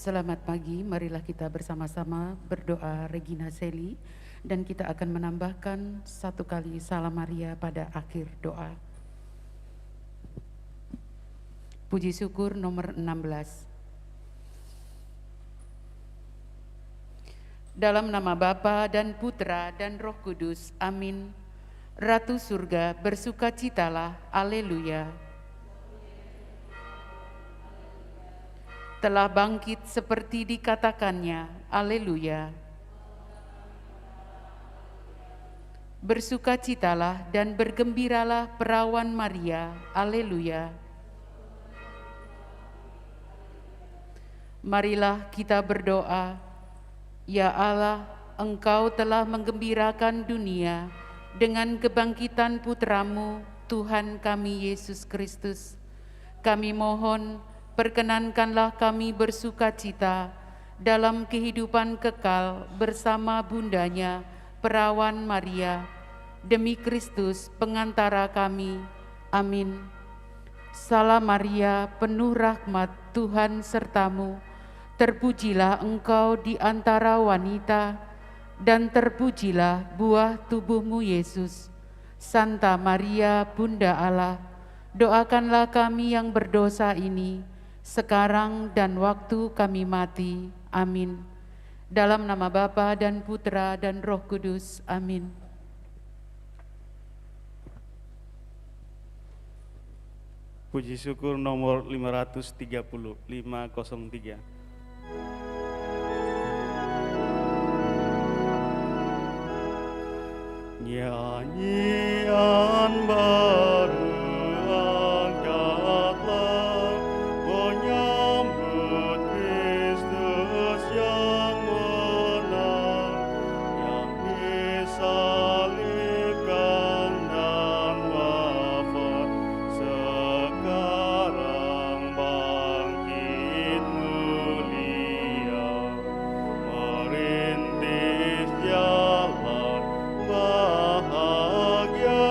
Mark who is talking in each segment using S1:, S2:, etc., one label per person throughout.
S1: Selamat pagi, marilah kita bersama-sama berdoa Regina Seli dan kita akan menambahkan satu kali Salam Maria pada akhir doa. Puji syukur nomor 16. Dalam nama Bapa dan Putra dan Roh Kudus, amin. Ratu surga, bersukacitalah, aleluya. Telah bangkit seperti dikatakannya, aleluya. Bersukacitalah dan bergembiralah perawan Maria, aleluya. Marilah kita berdoa, ya Allah, Engkau telah menggembirakan dunia dengan kebangkitan Putramu, Tuhan kami Yesus Kristus. Kami mohon, perkenankanlah kami bersukacita dalam kehidupan kekal bersama bundanya, perawan Maria, demi Kristus pengantara kami. Amin. Salam Maria, penuh rahmat, Tuhan sertamu. Terpujilah engkau di antara wanita, dan terpujilah buah tubuhmu Yesus. Santa Maria, Bunda Allah, doakanlah kami yang berdosa ini, sekarang dan waktu kami mati. Amin. Dalam nama Bapa dan Putra dan Roh Kudus. Amin.
S2: Puji syukur nomor 530, 503. Nyanyian baru angkatlah, menyambut Kristus yang menang, yang disalibkan dan wafat, sekarang bangkit mulia, merintis jalan bahagia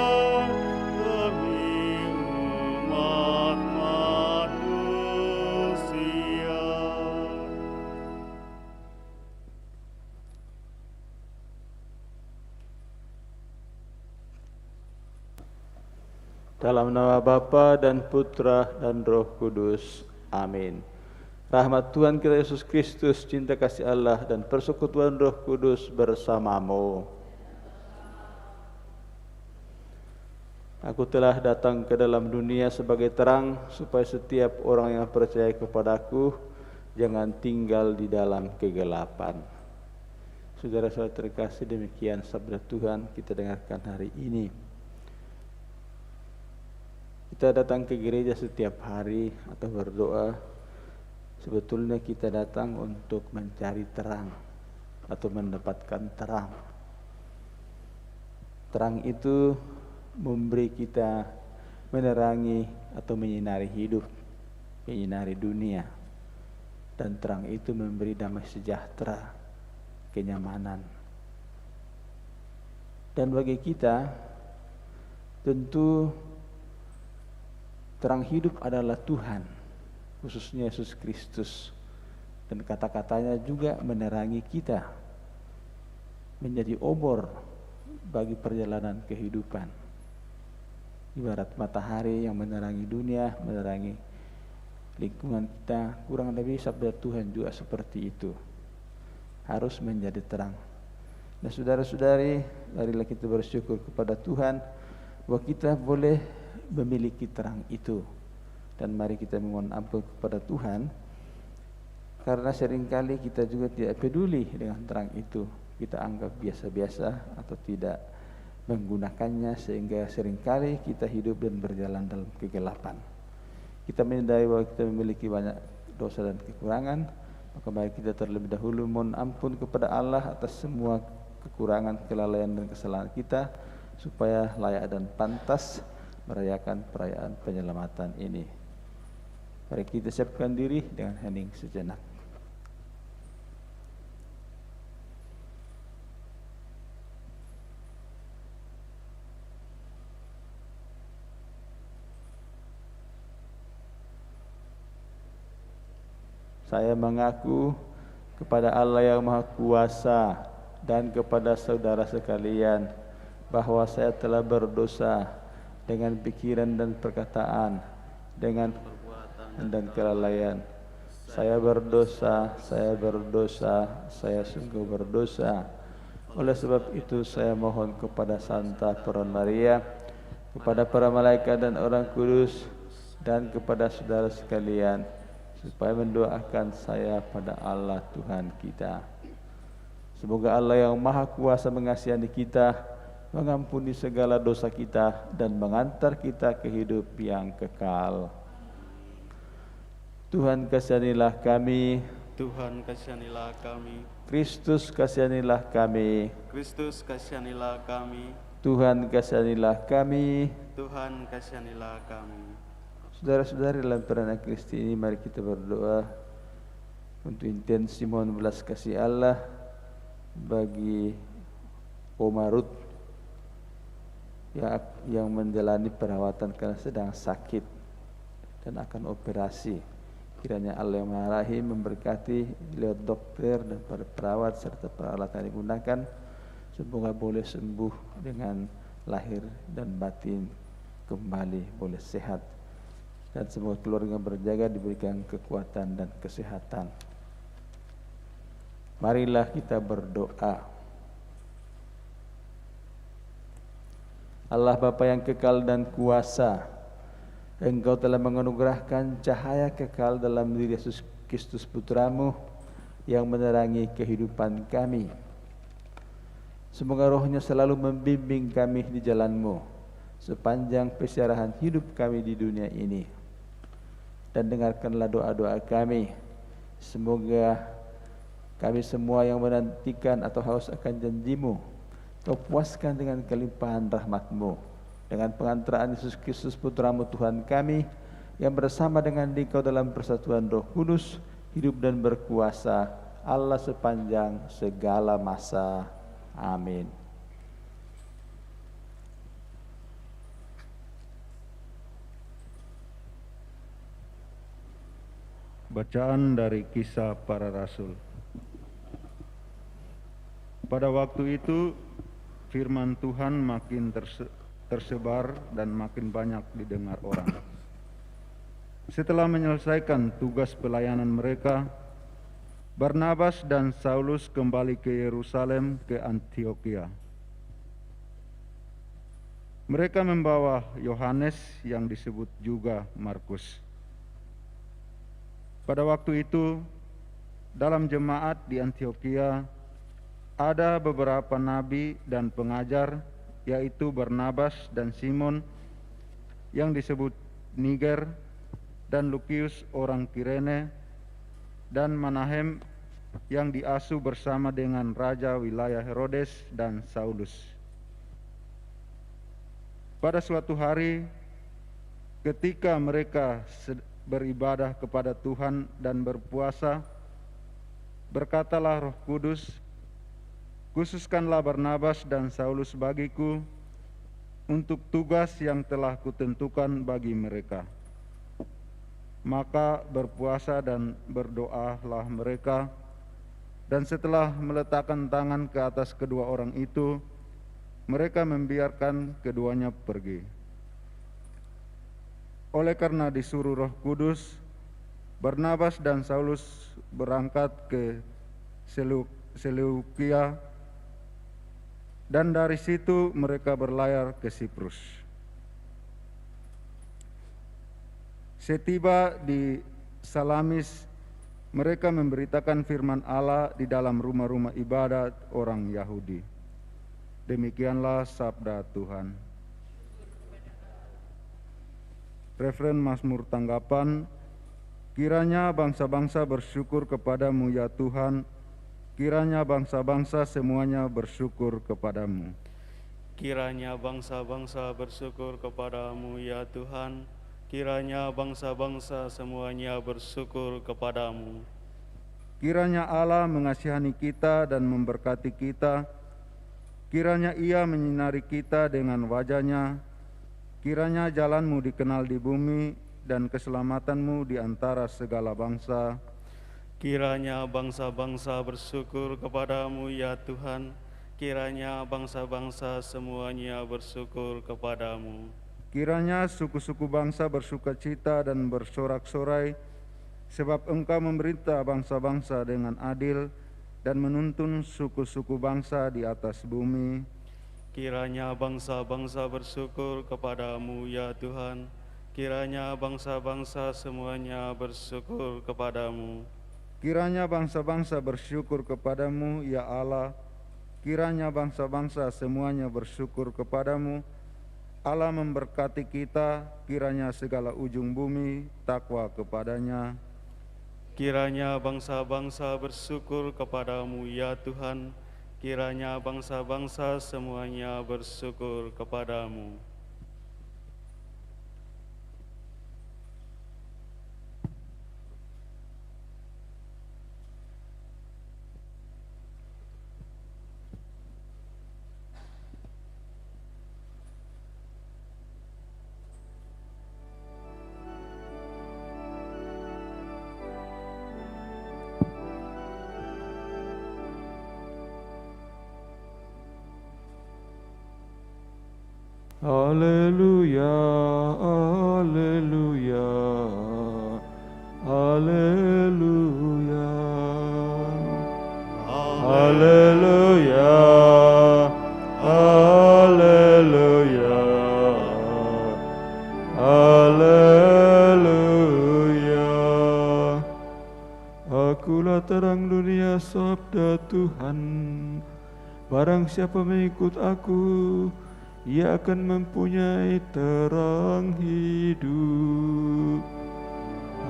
S2: demi umat manusia.
S3: Dalam nama Bapa dan Putra dan Roh Kudus. Amin. Rahmat Tuhan kita Yesus Kristus, cinta kasih Allah dan persekutuan Roh Kudus bersamamu. Aku telah datang ke dalam dunia sebagai terang, supaya setiap orang yang percaya kepadaku jangan tinggal di dalam kegelapan. Saudara-saudara terkasih, demikian sabda Tuhan kita dengarkan hari ini. Kita datang ke gereja setiap hari atau berdoa, sebetulnya kita datang untuk mencari terang atau mendapatkan terang. Terang itu memberi kita menerangi atau menyinari hidup, menyinari dunia. Dan terang itu memberi damai sejahtera, kenyamanan. Dan bagi kita, tentu terang hidup adalah Tuhan, khususnya Yesus Kristus. Dan kata-katanya juga menerangi kita, menjadi obor bagi perjalanan kehidupan. Ibarat matahari yang menerangi dunia, menerangi lingkungan kita, kurang lebih sabda Tuhan juga seperti itu. Harus menjadi terang. Nah, saudara-saudari, marilah kita bersyukur kepada Tuhan bahwa kita boleh memiliki terang itu. Dan mari kita memohon ampun kepada Tuhan, karena seringkali kita juga tidak peduli dengan terang itu. Kita anggap biasa-biasa atau tidak menggunakannya, sehingga seringkali kita hidup dan berjalan dalam kegelapan. Kita menyadari bahwa kita memiliki banyak dosa dan kekurangan, maka mari kita terlebih dahulu mohon ampun kepada Allah atas semua kekurangan, kelalaian dan kesalahan kita, supaya layak dan pantas merayakan perayaan penyelamatan ini. Mari kita siapkan diri dengan hening sejenak. saya mengaku kepada Allah yang Maha Kuasa dan kepada saudara sekalian bahwa saya telah berdosa dengan pikiran dan perkataan, dengan perbuatan dan kelalaian. Saya berdosa, saya sungguh berdosa. Oleh sebab itu saya mohon kepada Santa Peron Maria, kepada para malaikat dan orang kudus, dan kepada saudara sekalian, supaya mendoakan saya pada Allah Tuhan kita. Semoga Allah yang Maha Kuasa mengasihani kita, mengampuni segala dosa kita, dan mengantar kita ke hidup yang kekal. Tuhan kasihanilah kami,
S2: Tuhan kasihanilah kami,
S3: Kristus kasihanilah kami,
S2: Kristus kasihanilah kami,
S3: Tuhan kasihanilah kami.
S2: Tuhan kasihanilah kami.
S3: Saudara-saudari dalam peranan Kristi ini, mari kita berdoa untuk intensi mohon belas kasih Allah bagi Oma Ruth yang menjalani perawatan karena sedang sakit dan akan operasi. Kiranya Allah yang Maha Rahim memberkati lewat dokter dan para perawat serta peralatan yang digunakan. Semoga boleh sembuh dengan lahir dan batin kembali boleh sehat. Dan semoga keluarga berjaga diberikan kekuatan dan kesehatan. Marilah kita berdoa. Allah Bapa yang kekal dan kuasa, Engkau telah menganugerahkan cahaya kekal dalam diri Yesus Kristus Putramu yang menerangi kehidupan kami. Semoga rohnya selalu membimbing kami di jalan-Mu sepanjang perjalanan hidup kami di dunia ini. Dan dengarkanlah doa-doa kami. Semoga kami semua yang menantikan atau haus akan janji-Mu, Kau puaskan dengan kelimpahan rahmat-Mu. Dengan pengantaraan Yesus Kristus Putramu Tuhan kami, yang bersama dengan Dikau dalam persatuan Roh Kudus, hidup dan berkuasa Allah sepanjang segala masa. Amin.
S4: Bacaan dari Kisah Para Rasul. Pada waktu itu firman Tuhan makin tersebar dan makin banyak didengar orang. Setelah menyelesaikan tugas pelayanan mereka, Barnabas dan Saulus kembali ke Yerusalem ke Antiokhia. Mereka membawa Yohanes yang disebut juga Markus. Pada waktu itu, dalam jemaat di Antiokhia ada beberapa nabi dan pengajar, yaitu Barnabas dan Simon yang disebut Niger, dan Lukius orang Kirene, dan Manahem yang diasuh bersama dengan raja wilayah Herodes dan Saulus. Pada suatu hari, ketika mereka beribadah kepada Tuhan dan berpuasa, berkatalah Roh Kudus, "Khususkanlah Barnabas dan Saulus bagiku untuk tugas yang telah kutentukan bagi mereka." Maka berpuasa dan berdoalah mereka, dan setelah meletakkan tangan ke atas kedua orang itu, mereka membiarkan keduanya pergi. Oleh karena disuruh Roh Kudus, Barnabas dan Saulus berangkat ke Seleukia, dan dari situ mereka berlayar ke Siprus. Setiba di Salamis, mereka memberitakan firman Allah di dalam rumah-rumah ibadat orang Yahudi. Demikianlah sabda Tuhan. Referen Mazmur tanggapan, kiranya bangsa-bangsa bersyukur kepadamu ya Tuhan, kiranya bangsa-bangsa semuanya bersyukur kepadamu.
S2: Kiranya bangsa-bangsa bersyukur kepadamu ya Tuhan, kiranya bangsa-bangsa semuanya bersyukur kepadamu.
S4: Kiranya Allah mengasihani kita dan memberkati kita, kiranya Ia menyinari kita dengan wajah-Nya, kiranya jalan-Mu dikenal di bumi dan keselamatan-Mu di antara segala bangsa.
S2: Kiranya bangsa-bangsa bersyukur kepadamu ya Tuhan, kiranya bangsa-bangsa semuanya bersyukur kepadamu.
S4: Kiranya suku-suku bangsa bersukacita dan bersorak-sorai, sebab Engkau memerintah bangsa-bangsa dengan adil dan menuntun suku-suku bangsa di atas bumi.
S2: Kiranya bangsa-bangsa bersyukur kepadamu ya Tuhan, kiranya bangsa-bangsa semuanya bersyukur kepadamu.
S4: Kiranya bangsa-bangsa bersyukur kepadamu, ya Allah. Kiranya bangsa-bangsa semuanya bersyukur kepadamu. Allah memberkati kita, kiranya segala ujung bumi takwa kepadanya.
S2: Kiranya bangsa-bangsa bersyukur kepadamu ya Tuhan, kiranya bangsa-bangsa semuanya bersyukur kepadamu.
S3: Haleluya, haleluya, haleluya, haleluya, haleluya, haleluya. Akulah terang dunia, sabda Tuhan. Barang siapa mengikut aku, ia akan mempunyai terang hidup.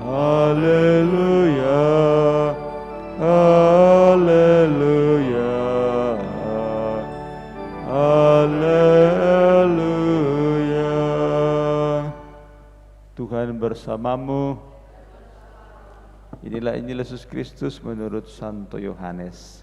S3: Haleluya, haleluya, haleluya. Tuhan bersamamu. Inilah Injil Yesus Kristus menurut Santo Yohanes.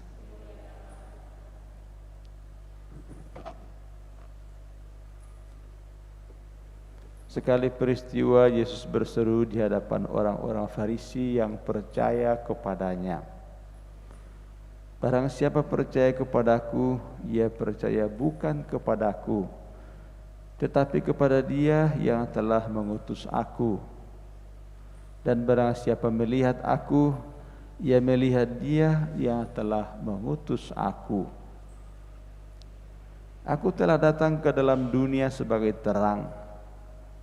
S3: Sekali peristiwa Yesus berseru di hadapan orang-orang Farisi yang percaya kepadanya. Barang siapa percaya kepadaku, ia percaya bukan kepadaku, tetapi kepada Dia yang telah mengutus aku. Dan barang siapa melihat aku, ia melihat Dia yang telah mengutus aku. Aku telah datang ke dalam dunia sebagai terang,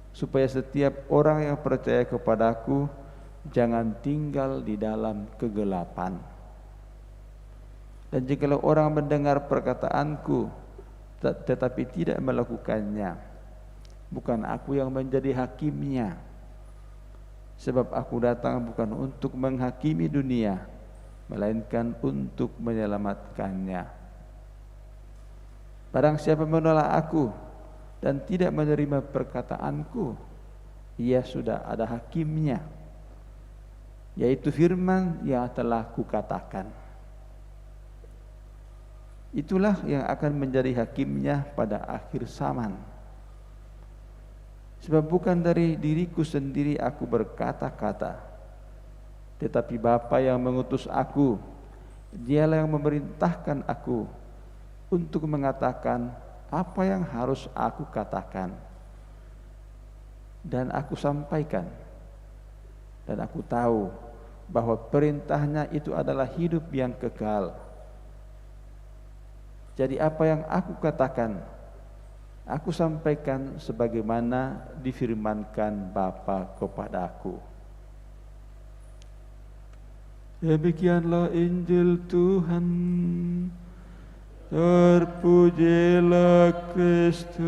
S3: supaya setiap orang yang percaya kepadaku jangan tinggal di dalam kegelapan. Dan jikalau orang mendengar perkataanku tetapi tidak melakukannya, bukan aku yang menjadi hakimnya, sebab aku datang bukan untuk menghakimi dunia, melainkan untuk menyelamatkannya. Barang siapa menolak aku dan tidak menerima perkataanku, ia sudah ada hakimnya, yaitu firman yang telah kukatakan. Itulah yang akan menjadi hakimnya pada akhir zaman. Sebab bukan dari diriku sendiri aku berkata-kata, tetapi Bapa yang mengutus aku, Dialah yang memerintahkan aku untuk mengatakan apa yang harus aku katakan dan aku sampaikan. Dan aku tahu bahwa perintahnya itu adalah hidup yang kekal. Jadi apa yang aku katakan, aku sampaikan sebagaimana difirmankan Bapa kepadaku. Demikianlah Injil Tuhan. Terpujilah Kristus.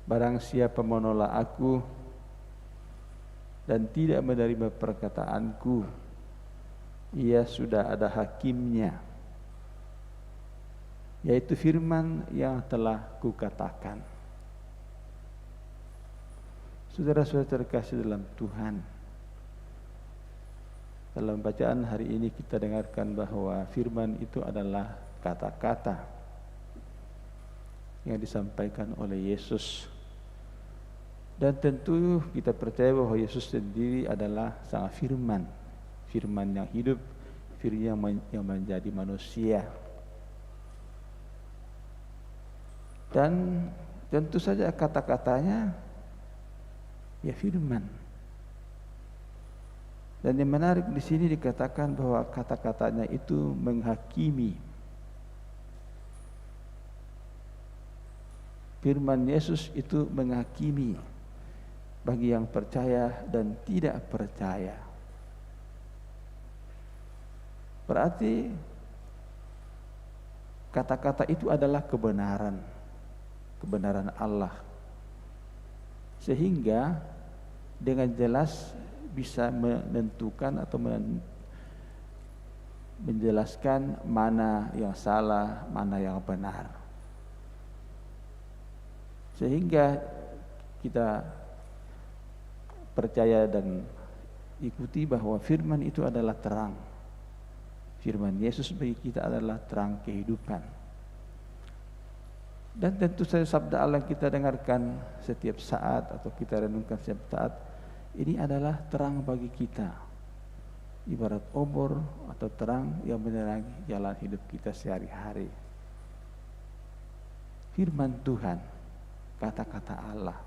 S3: Barang siapa menolak aku dan tidak menerima perkataanku, ia sudah ada hakimnya, yaitu firman yang telah kukatakan. Saudara-saudara terkasih dalam Tuhan, dalam bacaan hari ini kita dengarkan bahwa firman itu adalah kata-kata yang disampaikan oleh Yesus. Dan tentu kita percaya bahwa Yesus sendiri adalah Sang Firman, Firman yang hidup, Firman yang menjadi manusia. Dan tentu saja kata-katanya ya firman. Dan yang menarik di sini dikatakan bahwa kata-katanya itu menghakimi. Firman Yesus itu menghakimi bagi yang percaya dan tidak percaya. Berarti kata-kata itu adalah kebenaran, kebenaran Allah. Sehingga dengan jelas bisa menentukan atau menjelaskan mana yang salah, mana yang benar. Sehingga kita percaya dan ikuti bahwa firman itu adalah terang. Firman Yesus bagi kita adalah terang kehidupan. Dan tentu saja sabda Allah yang kita dengarkan setiap saat atau kita renungkan setiap saat, ini adalah terang bagi kita. Ibarat obor atau terang yang menerangi jalan hidup kita sehari-hari. Firman Tuhan, kata-kata Allah.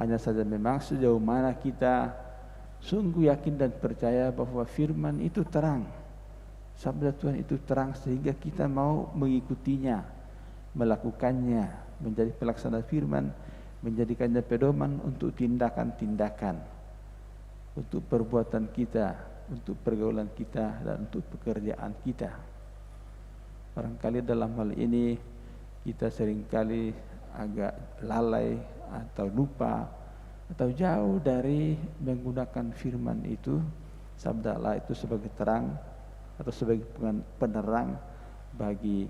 S3: Hanya saja memang sejauh mana kita sungguh yakin dan percaya bahwa firman itu terang, sabda Tuhan itu terang, sehingga kita mau mengikutinya, melakukannya, menjadi pelaksana firman, menjadikannya pedoman untuk tindakan-tindakan, untuk perbuatan kita, untuk pergaulan kita, dan untuk pekerjaan kita. Barangkali dalam hal ini kita seringkali agak lalai atau lupa atau jauh dari menggunakan firman itu, sabda Allah itu sebagai terang atau sebagai penerang bagi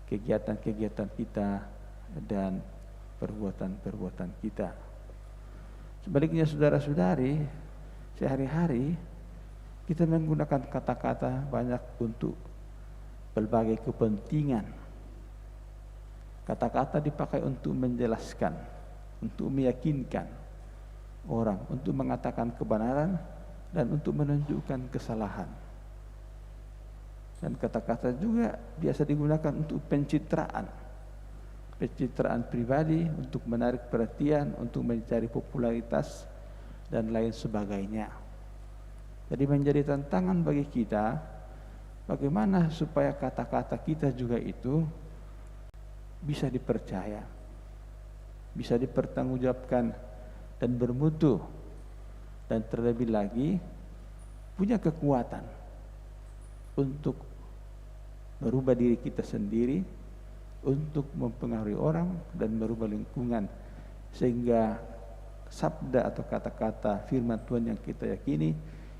S3: kegiatan-kegiatan kita dan perbuatan-perbuatan kita. Sebaliknya saudara-saudari, sehari-hari kita menggunakan kata-kata banyak untuk berbagai kepentingan. Kata-kata dipakai untuk menjelaskan, untuk meyakinkan orang, untuk mengatakan kebenaran dan untuk menunjukkan kesalahan. Dan kata-kata juga biasa digunakan untuk pencitraan pribadi, untuk menarik perhatian, untuk mencari popularitas dan lain sebagainya. Jadi menjadi tantangan bagi kita bagaimana supaya kata-kata kita juga itu bisa dipercaya, bisa dipertanggungjawabkan dan bermutu, dan terlebih lagi punya kekuatan untuk merubah diri kita sendiri, untuk mempengaruhi orang dan merubah lingkungan, sehingga sabda atau kata-kata firman Tuhan yang kita yakini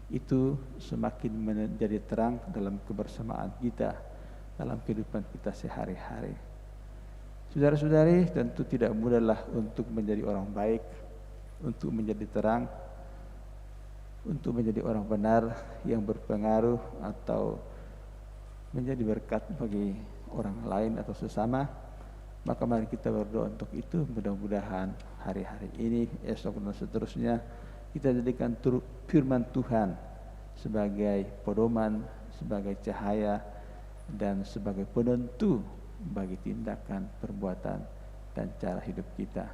S3: itu semakin menjadi terang dalam kebersamaan kita, dalam kehidupan kita sehari-hari. Saudara-saudari, tentu tidak mudahlah untuk menjadi orang baik, untuk menjadi terang, untuk menjadi orang benar yang berpengaruh atau menjadi berkat bagi orang lain atau sesama. Maka mari kita berdoa untuk itu. Mudah-mudahan hari-hari ini, esok dan seterusnya kita jadikan firman Tuhan sebagai pedoman, sebagai cahaya, dan sebagai penentu bagi tindakan, perbuatan, dan cara hidup kita.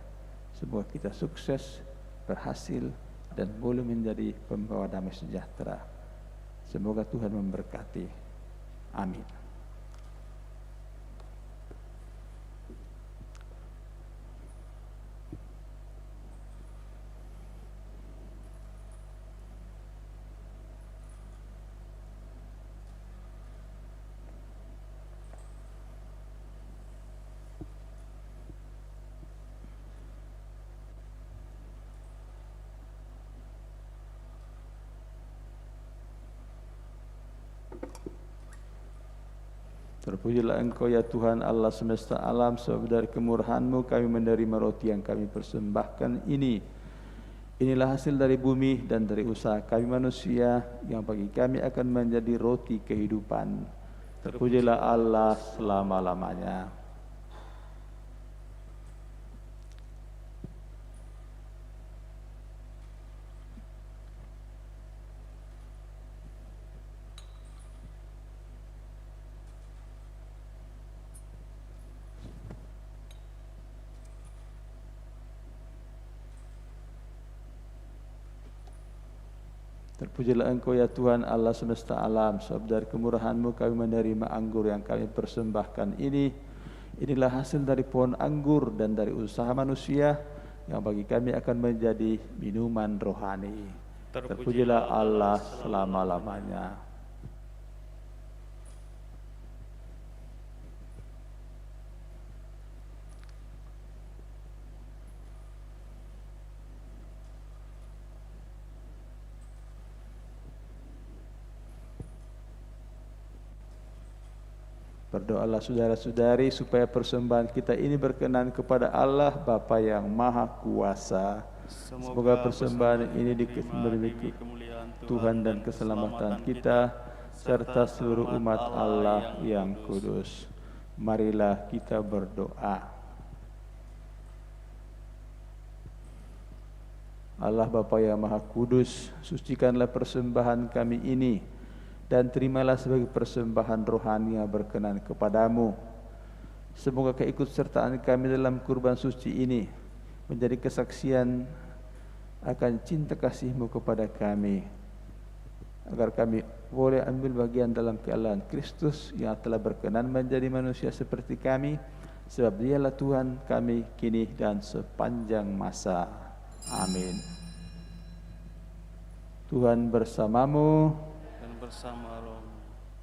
S3: Semoga kita sukses, berhasil, dan boleh menjadi pembawa damai sejahtera. Semoga Tuhan memberkati. Amin. Terpujilah Engkau ya Tuhan Allah semesta alam, sebab dari kemurahan-Mu kami menerima roti yang kami persembahkan ini. Inilah hasil dari bumi dan dari usaha kami manusia, yang bagi kami akan menjadi roti kehidupan. Terpujilah Allah selama-lamanya. Terpujilah Engkau ya Tuhan Allah semesta alam, sebab dari kemurahan-Mu kami menerima anggur yang kami persembahkan ini. Inilah hasil dari pohon anggur dan dari usaha manusia yang bagi kami akan menjadi minuman rohani. Terpujilah Allah selama-lamanya. Berdoalah saudara-saudari supaya persembahan kita ini berkenan kepada Allah Bapa yang Maha Kuasa. Semoga persembahan ini diberi Tuhan dan keselamatan kita serta seluruh umat Allah yang kudus. Marilah kita berdoa. Allah Bapa yang Maha Kudus, sucikanlah persembahan kami ini dan terimalah sebagai persembahan rohani yang berkenan kepadamu. Semoga keikutsertaan kami dalam kurban suci ini menjadi kesaksian akan cinta kasih-Mu kepada kami, agar kami boleh ambil bagian dalam kealahan Kristus yang telah berkenan menjadi manusia seperti kami, sebab Dialah Tuhan kami kini dan sepanjang masa. Amin. Tuhan bersamamu.
S2: Bersama roh.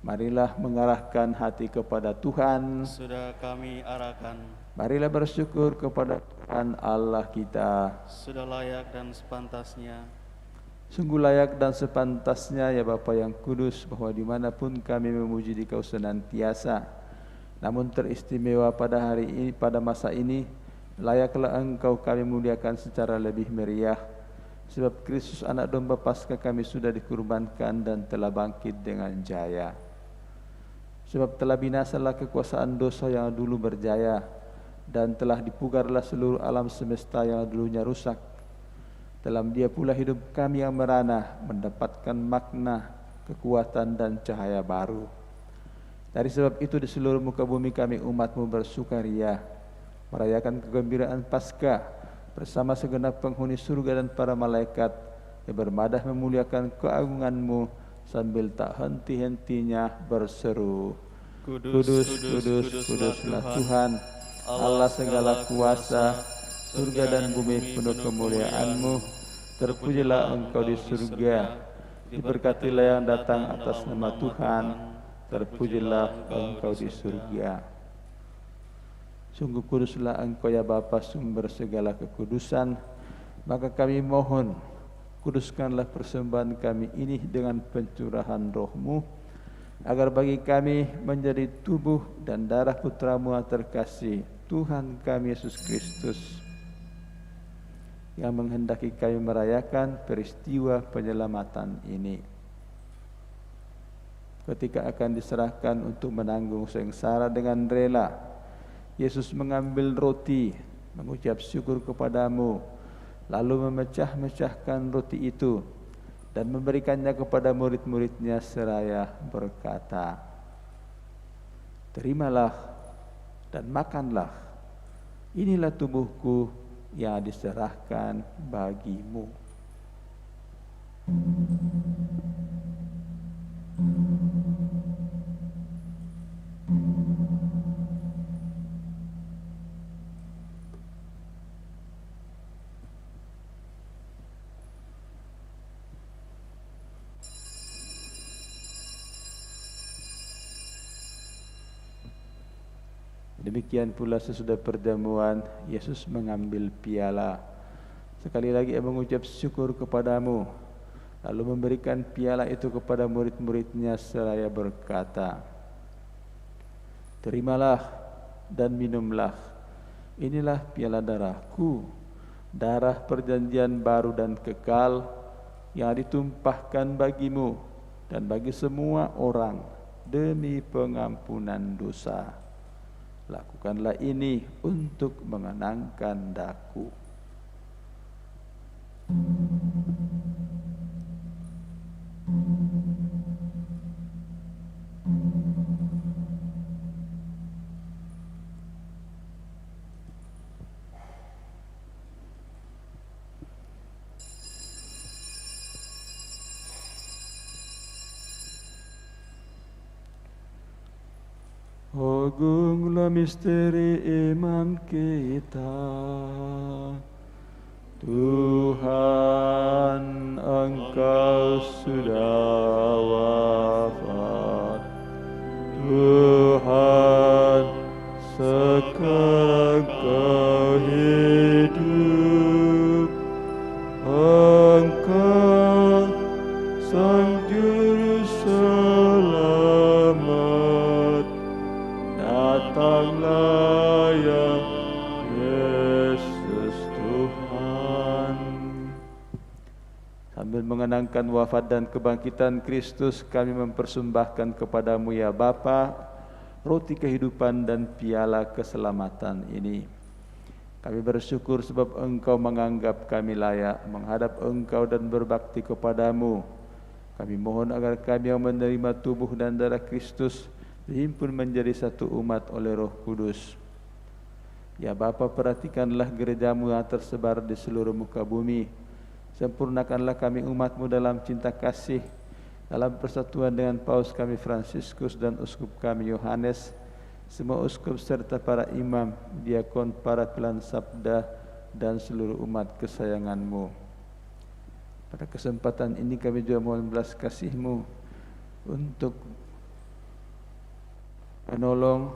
S3: Marilah mengarahkan hati kepada Tuhan.
S2: Sudah kami arahkan.
S3: Marilah bersyukur kepada Tuhan Allah kita.
S2: Sudah layak dan sepantasnya.
S3: Sungguh layak dan sepantasnya ya Bapa yang kudus, bahwa dimanapun kami memuji Dikau senantiasa. Namun teristimewa pada hari ini, pada masa ini, layaklah Engkau kami muliakan secara lebih meriah. Sebab Kristus anak domba Paskah kami sudah dikurbankan dan telah bangkit dengan jaya. Sebab telah binasalah kekuasaan dosa yang dulu berjaya, dan telah dipugarlah seluruh alam semesta yang dulunya rusak. Dalam Dia pula hidup kami yang merana mendapatkan makna, kekuatan dan cahaya baru. Dari sebab itu di seluruh muka bumi kami umat-Mu bersukaria, merayakan kegembiraan Paskah bersama segenap penghuni surga dan para malaikat yang bermadah memuliakan keagungan-Mu sambil tak henti-hentinya berseru, Kudus, kudus, kuduslah Tuhan, Allah segala kuasa, surga dan bumi penuh kemuliaan-Mu. Terpujilah Engkau di surga, diberkatilah yang datang atas nama Tuhan, terpujilah Engkau di surga. Sungguh kuduslah Engkau ya Bapa, sumber segala kekudusan. Maka kami mohon, kuduskanlah persembahan kami ini dengan pencurahan Roh-Mu, agar bagi kami menjadi tubuh dan darah Putra-Mu yang terkasih, Tuhan kami Yesus Kristus, yang menghendaki kami merayakan peristiwa penyelamatan ini. Ketika akan diserahkan untuk menanggung sengsara dengan rela, Yesus mengambil roti, mengucap syukur kepadamu, lalu memecah-mecahkan roti itu dan memberikannya kepada murid-muridnya seraya berkata, Terimalah dan makanlah, inilah tubuhku yang diserahkan bagimu. Demikian pula sesudah perjamuan, Yesus mengambil piala. Sekali lagi Ia mengucap syukur kepadamu, lalu memberikan piala itu kepada murid-muridnya seraya berkata, Terimalah dan minumlah, inilah piala darahku, darah perjanjian baru dan kekal, yang ditumpahkan bagimu dan bagi semua orang. demi pengampunan dosa. Lakukanlah ini untuk mengenangkan daku. Agunglah misteri iman kita. Tuhan, Engkau sudah wafat. Tuhan, sekarang Kau hidup. Engkau Sang Juru Selamat. Datanglah ya Yesus Tuhan. Sambil mengenangkan wafat dan kebangkitan Kristus, kami mempersembahkan kepadamu ya Bapa, roti kehidupan dan piala keselamatan ini. Kami bersyukur sebab Engkau menganggap kami layak menghadap Engkau dan berbakti kepadamu. Kami mohon agar kami yang menerima tubuh dan darah Kristus dihimpun menjadi satu umat oleh Roh Kudus. Ya Bapa, perhatikanlah gerejamu yang tersebar di seluruh muka bumi. Sempurnakanlah kami umat-Mu dalam cinta kasih, dalam persatuan dengan Paus kami Fransiskus dan Uskup kami Yohanes, semua uskup serta para imam, diakon, para pelayan sabda, dan seluruh umat kesayangan-Mu. Pada kesempatan ini kami juga mohon belas kasih-Mu untuk menolong,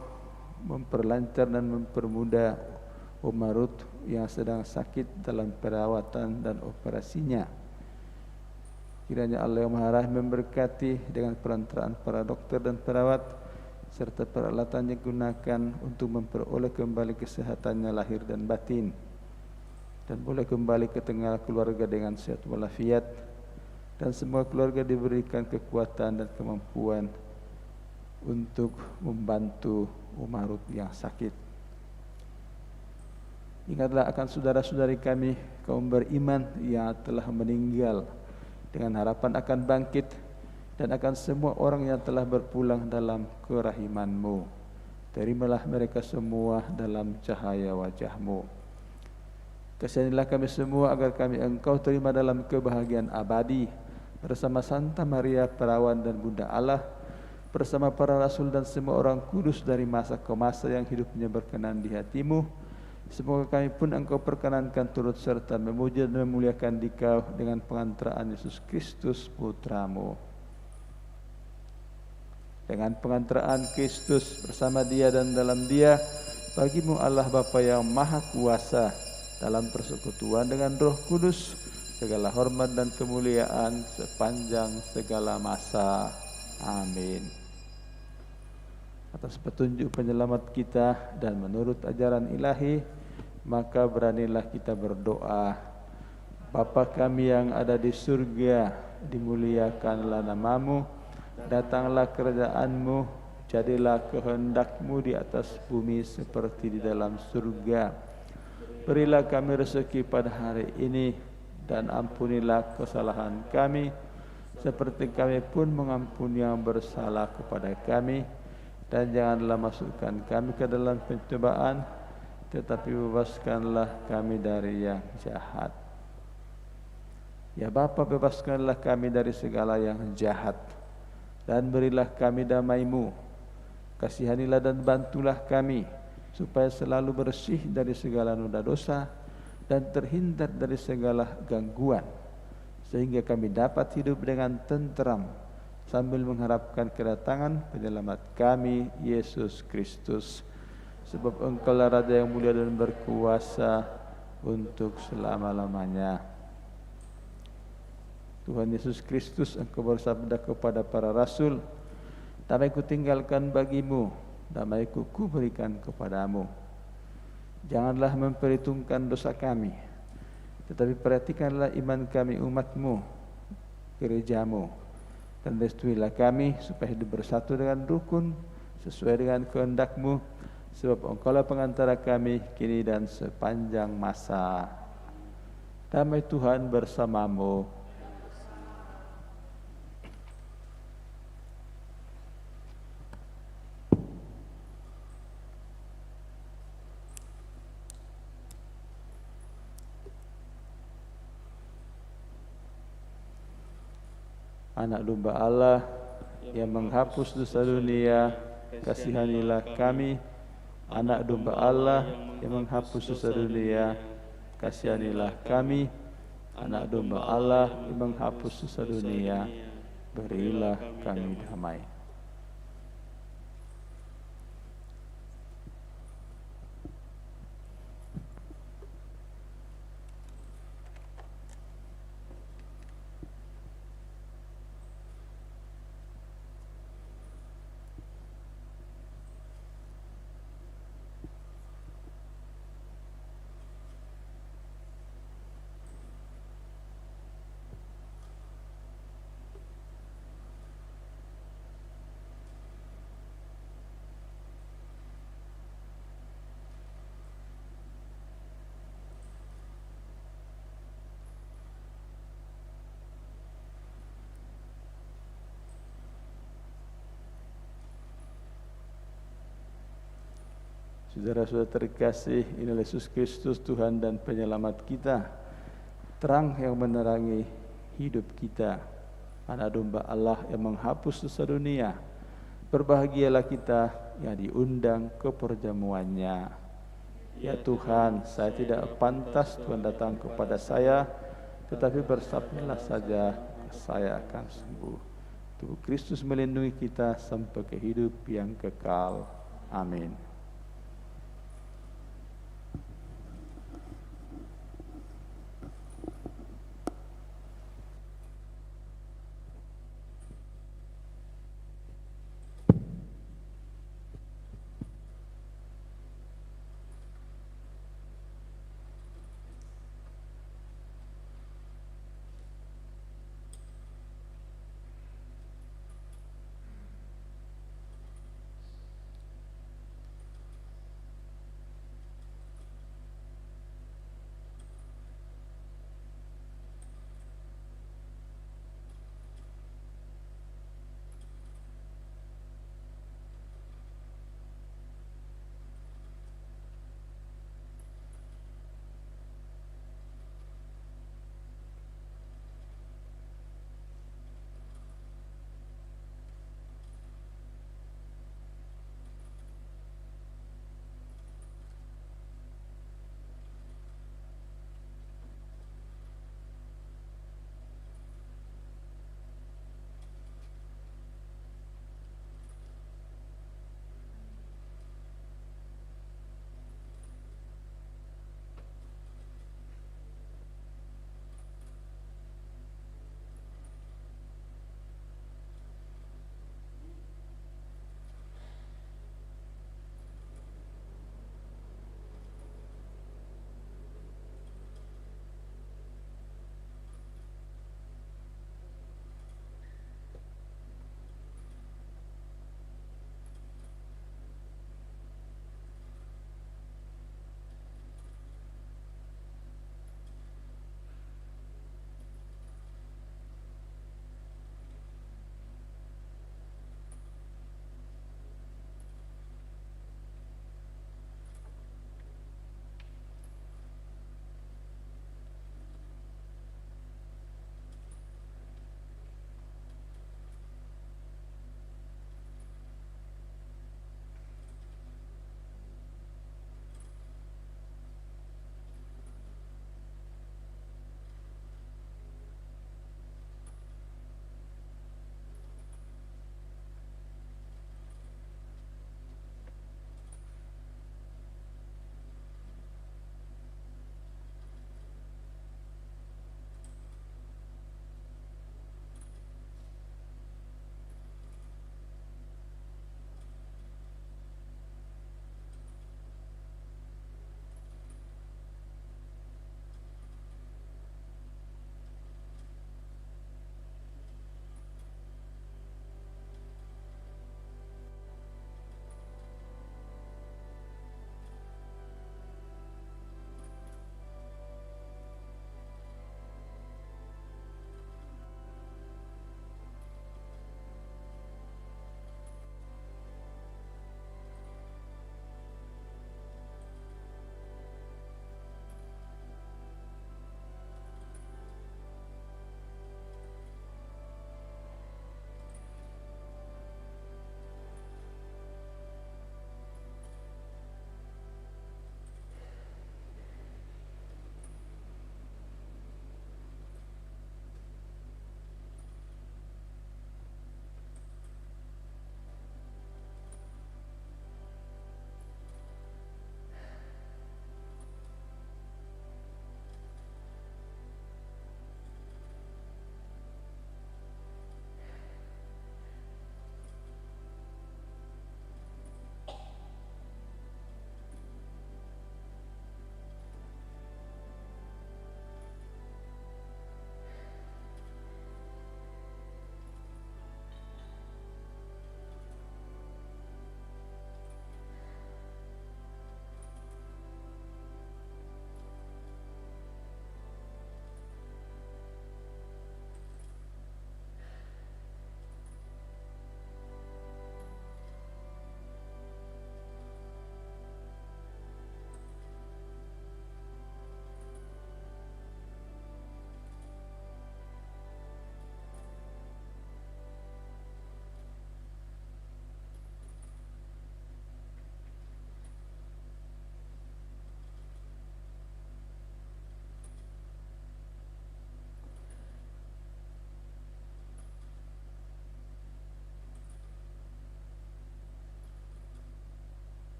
S3: memperlancar dan mempermudah Umarut yang sedang sakit dalam perawatan dan operasinya. Kiranya Allah yang Maha Rahim memberkati dengan perantaraan para dokter dan perawat serta peralatan yang digunakan untuk memperoleh kembali kesehatannya lahir dan batin, dan boleh kembali ke tengah keluarga dengan sehat walafiat, dan semua keluarga diberikan kekuatan dan kemampuan untuk membantu Umarut yang sakit. Ingatlah akan saudara-saudari kami kaum beriman yang telah meninggal dengan harapan akan bangkit, dan akan semua orang yang telah berpulang dalam kerahiman-Mu. Terimalah mereka semua dalam cahaya wajah-Mu. Kasihanilah kami semua agar kami Engkau terima dalam kebahagiaan abadi bersama Santa Maria Perawan dan Bunda Allah, bersama para rasul dan semua orang kudus dari masa ke masa yang hidupnya berkenan di hati-Mu. Semoga kami pun Engkau perkenankan turut serta memuji dan memuliakan Dikau dengan pengantaraan Yesus Kristus Putra-Mu. Dengan pengantaraan Kristus bersama Dia dan dalam Dia, bagi-Mu Allah Bapa yang Maha Kuasa, dalam persekutuan dengan Roh Kudus, segala hormat dan kemuliaan sepanjang segala masa. Amin. Atas petunjuk penyelamat kita dan menurut ajaran ilahi, maka beranilah kita berdoa. Bapa kami yang ada di surga, dimuliakanlah nama-Mu, datanglah kerajaan-Mu, jadilah kehendak-Mu di atas bumi seperti di dalam surga. Berilah kami rezeki pada hari ini, dan ampunilah kesalahan kami, seperti kami pun mengampuni yang bersalah kepada kami. Dan janganlah masukkan kami ke dalam pencobaan, tetapi bebaskanlah kami dari yang jahat. Ya Bapa, bebaskanlah kami dari segala yang jahat, dan berilah kami damai-Mu. Kasihanilah dan bantulah kami, supaya selalu bersih dari segala noda dosa, dan terhindar dari segala gangguan, sehingga kami dapat hidup dengan tenteram, sambil mengharapkan kedatangan penyelamat kami, Yesus Kristus. Sebab Engkaulah Raja yang mulia dan berkuasa untuk selama-lamanya. Tuhan Yesus Kristus, Engkau bersabda kepada para rasul, damai-Ku tinggalkan bagi-Mu, damai-Ku kuberikan kepadamu. Janganlah memperhitungkan dosa kami, tetapi perhatikanlah iman kami umat-Mu, gereja-Mu, Dan restuilah kami supaya hidup bersatu dengan rukun sesuai dengan kehendak-Mu, sebab Engkaulah pengantara kami kini dan sepanjang masa. Damai Tuhan bersamamu. Anak domba Allah yang menghapus dosa dunia, kasihanilah kami. Anak domba Allah yang menghapus dosa dunia, kasihanilah kami. Anak domba Allah yang menghapus dosa dunia, berilah kami damai. Saudara-saudara terkasih, inilah Yesus Kristus Tuhan dan Penyelamat kita, terang yang menerangi hidup kita, Anak domba Allah yang menghapus dosa dunia. Berbahagialah kita yang diundang ke perjamuannya. Ya Tuhan, saya tidak pantas Tuhan datang kepada saya, tetapi bersabdalah saja, saya akan sembuh. Tubuh Kristus melindungi kita sampai ke hidup yang kekal. Amin.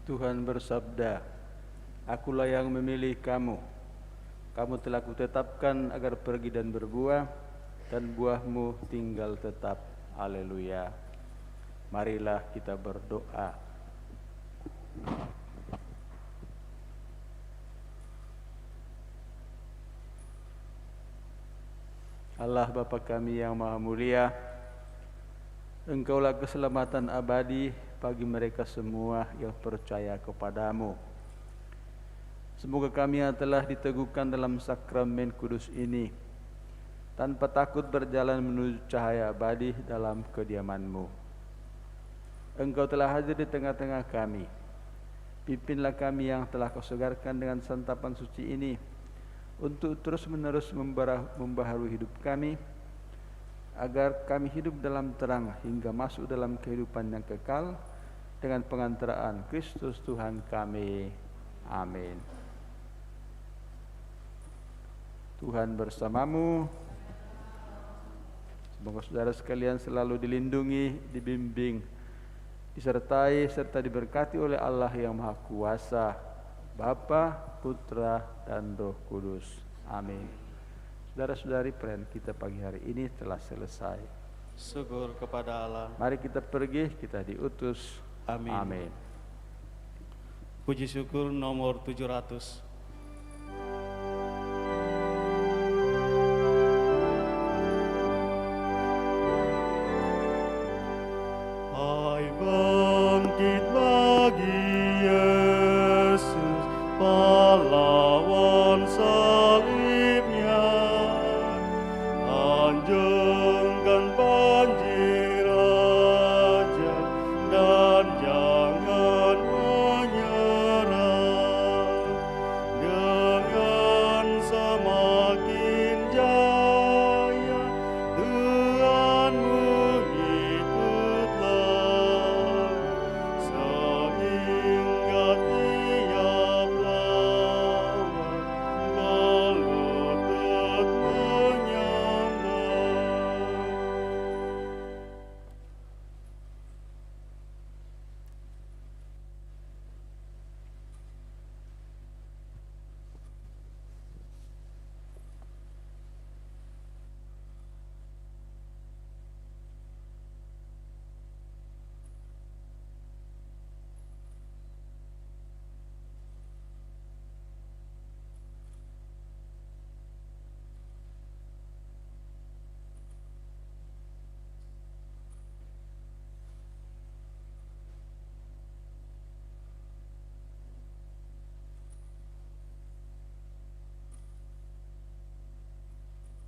S3: Tuhan bersabda, Akulah yang memilih kamu. Kamu telah kutetapkan agar pergi dan berbuah, dan buahmu tinggal tetap. Haleluya. Marilah kita berdoa. Allah Bapa kami yang maha mulia, Engkaulah keselamatan abadi bagi mereka semua yang percaya kepadamu. Semoga kami yang telah diteguhkan dalam sakramen kudus ini tanpa takut berjalan menuju cahaya abadi dalam kediaman-Mu. Engkau telah hadir di tengah-tengah kami. Pimpinlah kami yang telah Kau segarkan dengan santapan suci ini untuk terus-menerus membaharui hidup kami, agar kami hidup dalam terang hingga masuk dalam kehidupan yang kekal dengan pengantaraan Kristus Tuhan kami. Amin. Tuhan bersamamu. Semoga saudara sekalian selalu dilindungi, dibimbing, disertai serta diberkati oleh Allah yang Maha Kuasa, Bapa, Putra, dan Roh Kudus. Amin. Saudara-saudari, perayaan kita pagi hari ini telah selesai.
S2: Syukur kepada Allah.
S3: Mari kita pergi, kita diutus.
S2: Amin.
S3: Amin.
S2: Puji syukur nomor 700. Hai bangkit lagi Yesus.